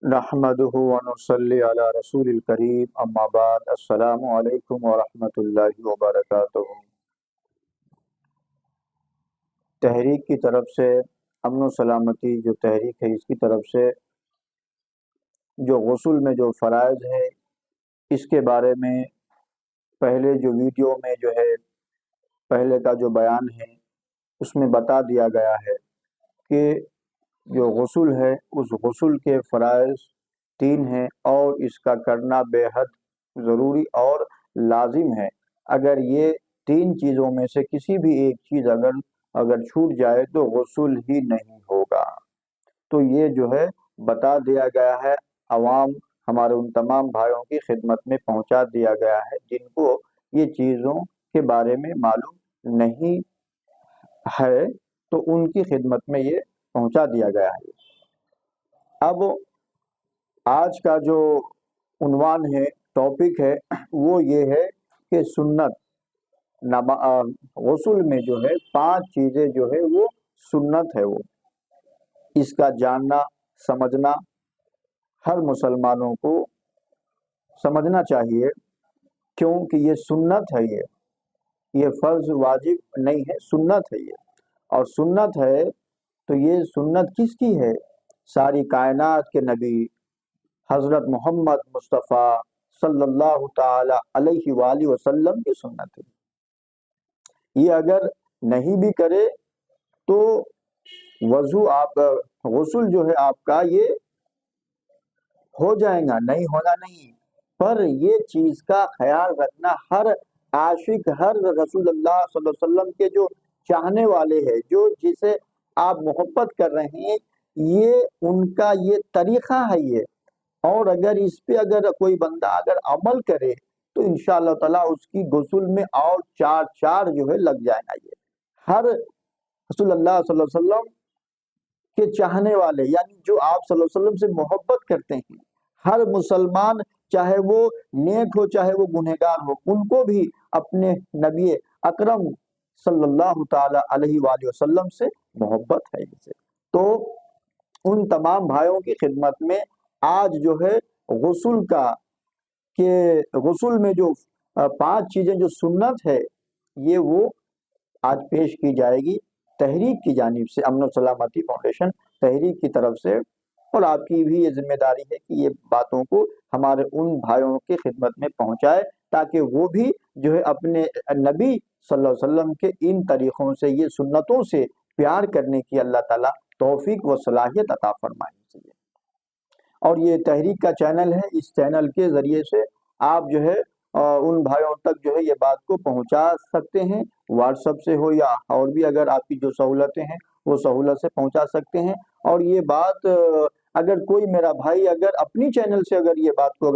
نحمده ونصلي على رسول الكريم اما بعد السلام علیکم ورحمۃ اللہ وبرکاتہ۔ تحریک کی طرف سے امن و سلامتی جو تحریک ہے اس کی طرف سے جو غسل میں جو فرائض ہے اس کے بارے میں پہلے جو ویڈیو میں جو ہے پہلے کا جو بیان ہے اس میں بتا دیا گیا ہے کہ جو غسل ہے اس غسل کے فرائض 3 ہیں اور اس کا کرنا بے حد ضروری اور لازم ہے۔ اگر یہ 3 چیزوں میں سے کسی بھی ایک چیز اگر چھوٹ جائے تو غسل ہی نہیں ہوگا۔ تو یہ جو ہے بتا دیا گیا ہے، عوام ہمارے ان تمام بھائیوں کی خدمت میں پہنچا دیا گیا ہے جن کو یہ چیزوں کے بارے میں معلوم نہیں ہے، تو ان کی خدمت میں یہ پہنچا دیا گیا ہے۔ اب آج کا جو عنوان ہے، ٹاپک ہے، وہ یہ ہے کہ سنت غسل میں جو ہے 5 چیزیں جو ہے وہ سنت ہے، وہ اس کا جاننا سمجھنا ہر مسلمانوں کو سمجھنا چاہیے، کیونکہ یہ سنت ہے، یہ فرض واجب نہیں ہے، سنت ہے یہ۔ اور سنت ہے تو یہ سنت کس کی ہے؟ ساری کائنات کے نبی حضرت محمد مصطفیٰ صلی اللہ تعالی علیہ وآلہ وسلم کی سنت ہے۔ یہ اگر نہیں بھی کرے تو غسل جو ہے آپ کا یہ ہو جائے گا، نہیں ہونا نہیں، پر یہ چیز کا خیال رکھنا ہر عاشق، ہر رسول اللہ صلی اللہ علیہ وسلم کے جو چاہنے والے ہیں، جو جسے آپ محبت کر رہے ہیں، یہ ان کا یہ طریقہ ہے یہ۔ اور اگر اس پہ اگر کوئی بندہ اگر عمل کرے تو انشاءاللہ تعالیٰ اس کی غسل میں اور 4 جو ہے لگ جائے گا۔ یہ ہر رسول اللہ صلی اللہ علیہ وسلم کے چاہنے والے، یعنی جو آپ صلی اللہ علیہ وسلم سے محبت کرتے ہیں، ہر مسلمان چاہے وہ نیک ہو چاہے وہ گنہگار ہو، ان کو بھی اپنے نبی اکرم صلی اللہ تعالی علیہ وآلہ وسلم سے محبت ہے۔ تو ان تمام بھائیوں کی خدمت میں آج جو ہے غسل میں جو 5 چیزیں جو سنت ہے یہ وہ آج پیش کی جائے گی تحریک کی جانب سے، امن و سلامتی فاؤنڈیشن تحریک کی طرف سے۔ اور آپ کی بھی یہ ذمہ داری ہے کہ یہ باتوں کو ہمارے ان بھائیوں کی خدمت میں پہنچائے تاکہ وہ بھی جو ہے اپنے نبی صلی اللہ علیہ وسلم کے ان طریقوں سے، یہ سنتوں سے پیار کرنے کی اللہ تعالیٰ توفیق و صلاحیت عطا فرمائے۔ اور یہ تحریک کا چینل ہے، اس چینل کے ذریعے سے آپ جو ہے ان بھائیوں تک جو ہے یہ بات کو پہنچا سکتے ہیں، واٹس ایپ سے ہو یا اور بھی اگر آپ کی جو سہولتیں ہیں وہ سہولت سے پہنچا سکتے ہیں۔ اور یہ بات اگر کوئی میرا بھائی اگر اپنی چینل سے اگر یہ بات کو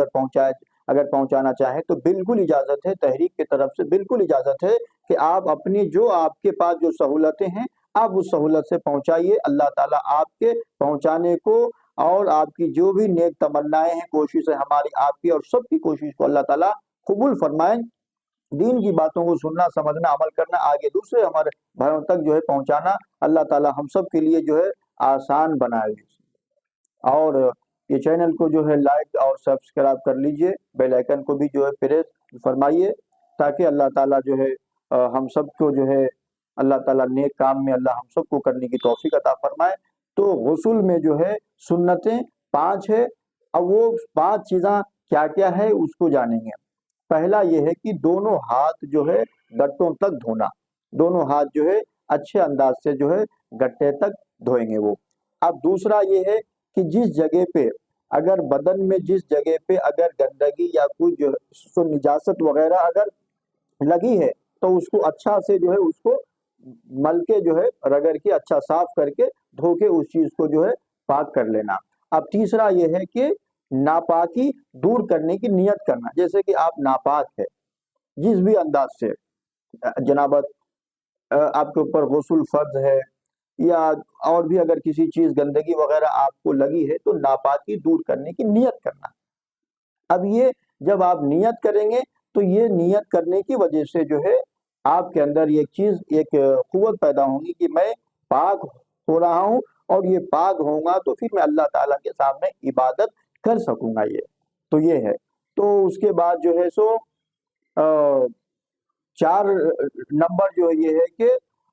اگر پہنچانا چاہے تو بالکل اجازت ہے، تحریک کی طرف سے بالکل اجازت ہے کہ آپ اپنی جو آپ کے پاس جو سہولتیں ہیں آپ اس سہولت سے پہنچائیے۔ اللہ تعالیٰ آپ کے پہنچانے کو اور آپ کی جو بھی نیک تمنائیں ہیں، کوششیں ہماری آپ کی اور سب کی کوشش کو اللہ تعالیٰ قبول فرمائیں۔ دین کی باتوں کو سننا، سمجھنا، عمل کرنا، آگے دوسرے ہمارے بھائیوں تک جو ہے پہنچانا اللہ تعالیٰ ہم سب کے لیے جو ہے آسان بنائے۔ اور یہ چینل کو جو ہے لائک اور سبسکرائب کر لیجئے، بیل آئیکن کو بھی جو ہے پریس فرمائیے تاکہ اللہ تعالیٰ جو ہے ہم سب کو جو ہے اللہ تعالیٰ نیک کام میں اللہ ہم سب کو کرنے کی توفیق عطا فرمائے۔ تو غسل میں جو ہے سنتیں 5 ہے، اب وہ 5 چیزیں کیا کیا ہے اس کو جانیں گے۔ پہلا یہ ہے کہ دونوں ہاتھ جو ہے گٹوں تک دھونا، دونوں ہاتھ جو ہے اچھے انداز سے جو ہے گٹے تک دھوئیں گے وہ۔ اب دوسرا یہ ہے کہ جس جگہ پہ اگر بدن میں جس جگہ پہ اگر گندگی یا کوئی جو نجاست وغیرہ اگر لگی ہے تو اس کو اچھا سے جو ہے اس کو مل کے جو ہے رگڑ کے اچھا صاف کر کے دھو کے اس چیز کو جو ہے پاک کر لینا۔ اب تیسرا یہ ہے کہ ناپاکی دور کرنے کی نیت کرنا، جیسے کہ آپ ناپاک ہے جس بھی انداز سے، جنابت آپ کے اوپر غسل فرض ہے یا اور بھی اگر کسی چیز گندگی وغیرہ آپ کو لگی ہے تو ناپاکی دور کرنے کی نیت کرنا۔ اب یہ جب آپ نیت کریں گے تو یہ نیت کرنے کی وجہ سے جو ہے آپ کے اندر ایک قوت پیدا ہوگی کہ میں پاک ہو رہا ہوں اور یہ پاک ہوں گا تو پھر میں اللہ تعالیٰ کے سامنے عبادت کر سکوں گا. یہ تو یہ ہے. تو اس کے بعد جو ہے سو 4 نمبر جو یہ ہے کہ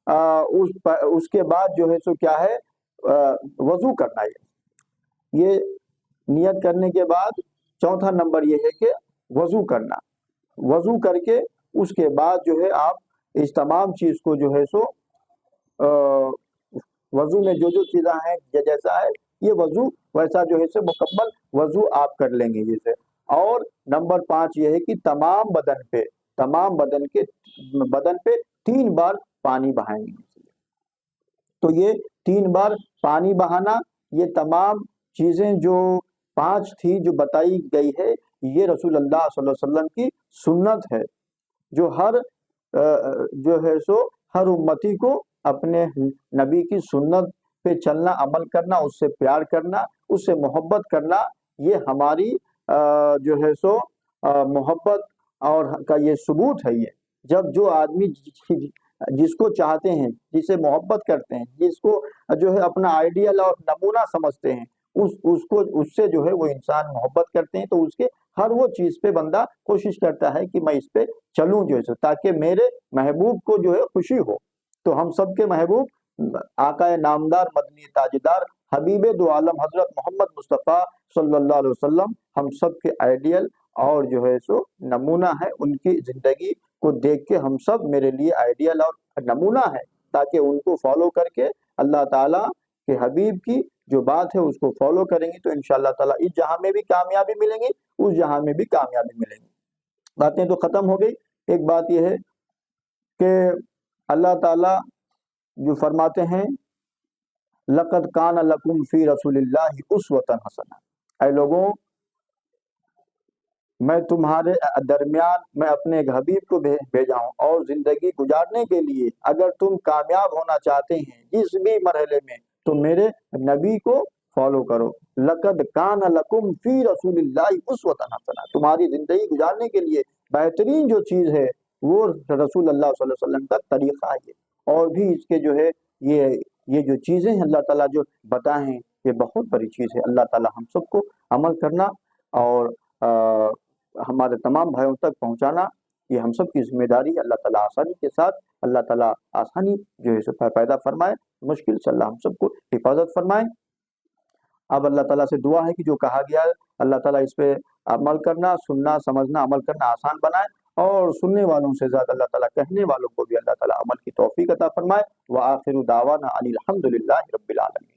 اس کے بعد جو ہے سو کیا ہے وضو کرنا. یہ نیت کرنے کے بعد چوتھا نمبر یہ ہے کہ وضو کرنا. وضو کر کے اس کے بعد جو ہے آپ اس تمام چیز کو جو ہے سو وضو میں جو چیزاں ہیں جیسا ہے یہ وضو ویسا جو ہے سو مکمل وضو آپ کر لیں گے جیسے. اور نمبر 5 یہ ہے کہ تمام بدن پہ 3 بار پانی بہائیں گے. تو یہ 3 بار پانی بہانا، یہ تمام چیزیں جو 5 تھی جو بتائی گئی ہے، یہ رسول اللہ صلی اللہ علیہ وسلم کی سنت ہے جو ہر امتی کو اپنے نبی کی سنت پہ چلنا، عمل کرنا، اس سے پیار کرنا، اس سے محبت کرنا، یہ ہماری جو ہے سو محبت اور کا یہ ثبوت ہے. یہ جب جو آدمی جس کو چاہتے ہیں، جس سے محبت کرتے ہیں، جس کو جو ہے اپنا آئیڈیل اور نمونہ سمجھتے ہیں، اس سے جو ہے وہ انسان محبت کرتے ہیں، تو اس کے ہر وہ چیز پہ بندہ کوشش کرتا ہے کہ میں اس پہ چلوں جو ہے تاکہ میرے محبوب کو جو ہے خوشی ہو. تو ہم سب کے محبوب آقا نامدار مدنی تاجدار حبیب دو عالم حضرت محمد مصطفیٰ صلی اللہ علیہ وسلم ہم سب کے آئیڈیل اور جو ہے سو نمونہ ہے. ان کی زندگی کو دیکھ کے ہم سب میرے لیے آئیڈیل اور نمونہ ہے، تاکہ ان کو فالو کر کے اللہ تعالیٰ کے حبیب کی جو بات ہے اس کو فالو کریں گے تو انشاءاللہ تعالیٰ اس جہاں میں بھی کامیابی ملیں گی، اس جہاں میں بھی کامیابی ملیں گی. باتیں تو ختم ہو گئی. ایک بات یہ ہے کہ اللہ تعالیٰ جو فرماتے ہیں لقد کان لکم فی رسول اللہ اسوۃ حسنہ، اے لوگوں میں تمہارے درمیان میں اپنے ایک حبیب کو بھیجا ہوں اور زندگی گزارنے کے لیے اگر تم کامیاب ہونا چاہتے ہیں جس بھی مرحلے میں تو میرے نبی کو فالو کرو. لقد کان لکم فی رسول اللہ اسوۃ حسنہ، تمہاری زندگی گزارنے کے لیے بہترین جو چیز ہے وہ رسول اللہ صلی اللہ علیہ وسلم کا طریقہ ہے. اور بھی اس کے جو ہے یہ جو چیزیں ہیں اللہ تعالیٰ جو بتائیں ہیں یہ بہت بڑی چیز ہے. اللہ تعالیٰ ہم سب کو عمل کرنا اور ہمارے تمام بھائیوں تک پہنچانا یہ ہم سب کی ذمہ داری ہے. اللہ تعالیٰ آسانی کے ساتھ اللہ تعالیٰ آسانی جو ہے پیدا فرمائے، مشکل سے اللہ ہم سب کو حفاظت فرمائے. اب اللہ تعالیٰ سے دعا ہے کہ جو کہا گیا ہے اللہ تعالیٰ اس پہ عمل کرنا، سننا، سمجھنا، عمل کرنا آسان بنائے، اور سننے والوں سے زیادہ اللہ تعالیٰ کہنے والوں کو بھی اللہ تعالیٰ عمل کی توفیق عطا فرمائے. وآخر دعوانا ان الحمد للہ رب العالمین.